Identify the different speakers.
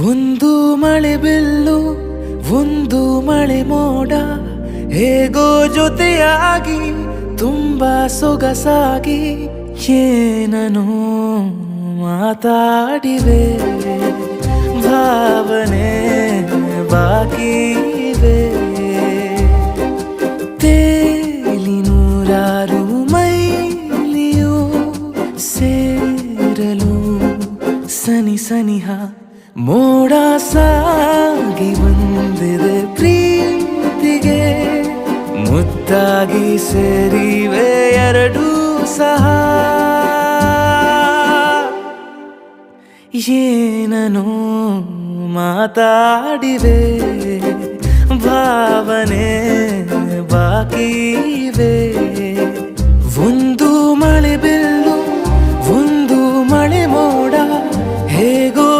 Speaker 1: ಒಂದು ಮಳೆ ಬಿಲ್ಲು ಒಂದು ಮಳೆ ಮೋಡ ಹೇಗೋ ಜೊತೆಯಾಗಿ ತುಂಬಾ ಸೊಗಸಾಗಿ ಏನನೋ ಮಾತಾಡಿವೆ ಭಾವನೆ ಬಾಕಿ ಇವೆ ತೇಲಿ ನೂರಾರು ಮೈಲಿಯು ಸೇರಲು ಸನಿ ಸನಿಹ ಮೋಡ ಸಾಗಿ ಬಂದಿದೆ ಪ್ರೀತಿಗೆ ಮುದ್ದಾಗಿ ಸೇರಿವೆ ಎರಡೂ ಸಹ ಏನನೋ ಮಾತಾಡಿವೆ ಭಾವನೆ ಬಾಕಿ ಇವೆ ಒಂದು ಮಳೆ ಬಿಲ್ಲು